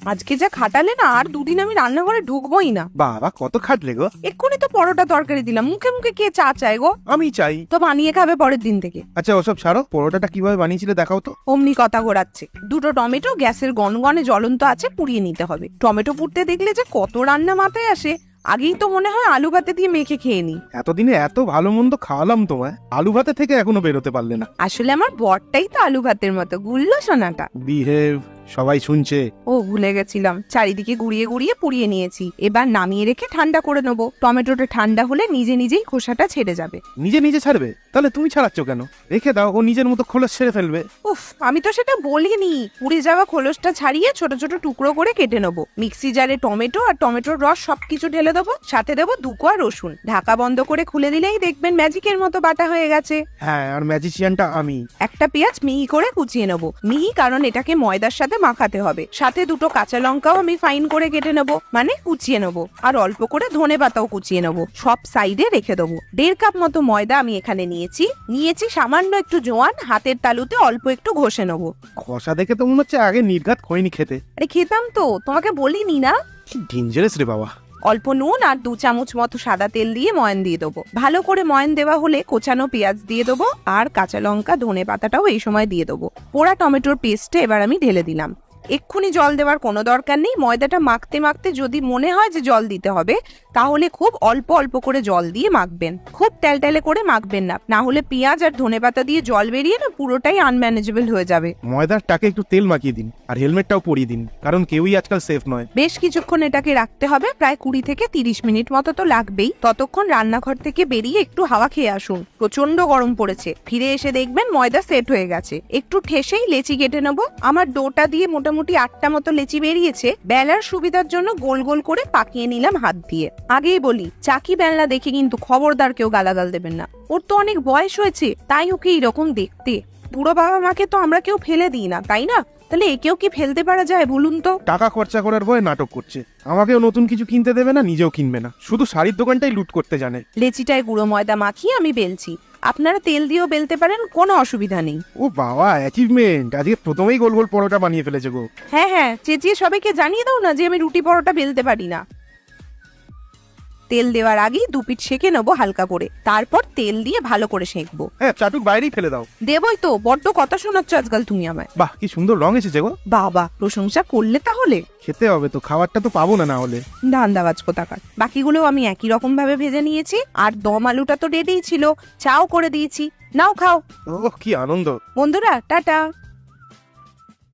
আজকে যা খাটালে না, আর দুদিন আমি রান্নাঘরে ঢুকবোই না। বাবা কত খাটলে গো। এক্ষুনি তো পরোটা তরকারি দিলাম, মুখে মুখে কে চা চায় গো? আমি চাই। তো বানিয়ে খাবে পরের দিন থেকে। আচ্ছা ওসব ছাড়ো, পরোটাটা কিভাবে বানিয়েছিলে দেখাও তো। অমনি কথা ঘোরাচ্ছে। দুটো টমেটো গ্যাসের গনগনে জ্বলন্ত আছে পুড়িয়ে নিতে হবে। টমেটো পুড়তে দেখলে যে কত রান্না মাথায় আসে, আগেই তো মনে হয় আলু ভাতে দিয়ে মেখে খেয়ে নি। এতদিনে এত ভালো মন্দ খাওয়ালাম তোমায়, আলু ভাতে থেকে এখনো বেরোতে পারলে না। আসলে আমার বরটাই তো আলু ভাতের মতো গুল্লো সোনাটা। বিহেভ, সবাই শুনছে। ও ভুলে গেছিলাম, চারিদিকে গুড়িয়ে গুড়িয়ে পুড়িয়ে নিয়েছি। এবার নামিয়ে রেখে ঠান্ডা করে নেবো। টমেটোটা ঠান্ডা হলে নিজে নিজেই খোসাটা ছেড়ে যাবে। নিজে নিজে ছাড়বে? তাহলে তুমি ছাড়াচ্ছ কেন? রেখে দাও, ও নিজের মতো খোলস ছেড়ে ফেলবে। উফ, আমি তো সেটা বলিনি। পুড়ে যাওয়া খোলসটা ছাড়িয়ে ছোট ছোট টুকরো করে কেটে নেবো। মিক্সি জারে টমেটো আর টমেটোর রস সবকিছু ঢেলে দেবো, সাথে দেবো 2 কোয়া রসুন। ঢাকা বন্ধ করে খুলে দিলেই দেখবেন ম্যাজিকের মতো বাটা হয়ে গেছে। হ্যাঁ, আর ম্যাজিশিয়ানটা আমি। একটা পেঁয়াজ মিহি করে কুচিয়ে নেবো, মিহি কারণ এটাকে ময়দার সাথে মাখাতে হবে। সাথে 2টো কাঁচা লঙ্কাও আমি ফাইন করে কেটে নেবো, মানে কুচিয়ে নেবো। আর অল্প করে ধনে পাতাও কুচিয়ে নেবো, সব সাইডে রেখে দেবো। 1.5 কাপ মতো ময়দা আমি এখানে নিয়েছি সামান্য একটু জোয়ান, হাতের তালুতে অল্প একটু ঘষে নেবো। খসা দেখে তো মনে হচ্ছে আগে নির্ঘাত খইনি খেতে। আরে খেতাম তো, তোমাকে বলিনি না? কি ডেঞ্জারাস রে বাবা। অল্প নুন আর 2 চামচ মতো সাদা তেল দিয়ে ময়ান দিয়ে দেবো। ভালো করে ময়ান দেওয়া হলে কোচানো পেঁয়াজ দিয়ে দেবো, আর কাঁচা লঙ্কা ধনে পাতাটাও এই সময় দিয়ে দেবো। পোড়া টমেটোর পেস্টটা এবার আমি ঢেলে দিলাম। এক্ষুনি জল দেওয়ার কোনো দরকার নেই। ময়দাটা মাখতে মাখতে যদি মনে হয় যে জল দিতে হবে, তাহলে খুব অল্প অল্প করে জল দিয়ে মাখবেন। খুব টেলটেলে করে মাখবেন না, না হলে পেঁয়াজ আর ধনেপাতা দিয়ে জল বেরিয়ে না পুরোটাই আনম্যানেজেবল হয়ে যাবে। ময়দার টাকে একটু তেল মাখিয়ে দিন, আর হেলমেটটাও পরিয়ে দিন, কারণ কেউই আজকাল সেফ নয়। বেশ কিছুক্ষণ এটাকে রাখতে হবে, প্রায় 20 থেকে 30 মিনিট মতো তো লাগবেই। ততক্ষণ রান্নাঘর থেকে বেরিয়ে একটু হাওয়া খেয়ে আসুন, প্রচন্ড গরম পড়েছে। ফিরে এসে দেখবেন ময়দা সেট হয়ে গেছে। একটু ঠেসেই লেচি কেটে নেবো। আমার ডোটা দিয়ে মোটামুটি 8টা মতো লেচি বেরিয়েছে। বেলার সুবিধার জন্য গোল গোল করে পাকিয়ে নিলাম হাত দিয়ে। আগেই বলি, চাকি বেলনা দেখে কিন্তু খবরদার কেউ গালাগাল দেবেন না। ওর তো অনেক বয়স হয়েছে, তাই ওকে এইরকম দেখতে। বুড়ো বাবা মাকে তো আমরা কেউ ফেলে দিই না, তাই না? তাহলে একেও কি ফেলতে পারা যায় বলুন তো? টাকা খরচা করার ভয়ে নাটক করছে। আমাকেও নতুন কিছু কিনতে দেবে না, নিজেও কিনবে না, শুধু শাড়ির দোকানটাই লুট করতে জানে। লেচিটায় গুঁড়ো ময়দা মাখিয়ে আমি বেলছি। আপনারা তেল দিয়েও বেলতে পারেন, কোনো অসুবিধা নেই। ও বাবা, অ্যাচিভমেন্ট! আজকে প্রথমেই গোল গোল পরোটা বানিয়ে ফেলেছে গো। হ্যাঁ হ্যাঁ, চেঁচিয়ে সবাইকে জানিয়ে দাও না যে আমি রুটি পরোটা বেলতে পারি না। তেল দেওয়ার আগেই 2 পিঠ সেঁকে নেবো হালকা করে, তারপর তেল দিয়ে ভালো করে সেঁকবো। হ্যাঁ, চাটুক বাইরেই ফেলে দাও। দেবই তো, বড্ড কথা শোনাচ্ছ আজকাল তুমি আমায়। বাহ, কি সুন্দর রং এসেছে গো। বাবা, প্রশংসা করলে তাহলে? খেতে হবে তো, খাবারটা তো পাবো না, না হলে। ধান্দাবাজ কোথাকার। বাকিগুলো আমি একই রকম ভাবে ভেজে নিয়েছি। আর দম আলুটা তো রেডিই ছিল, চাও করে দিয়েছি। নাও খাও। ও কি আনন্দ। বন্ধুরা, টাটা।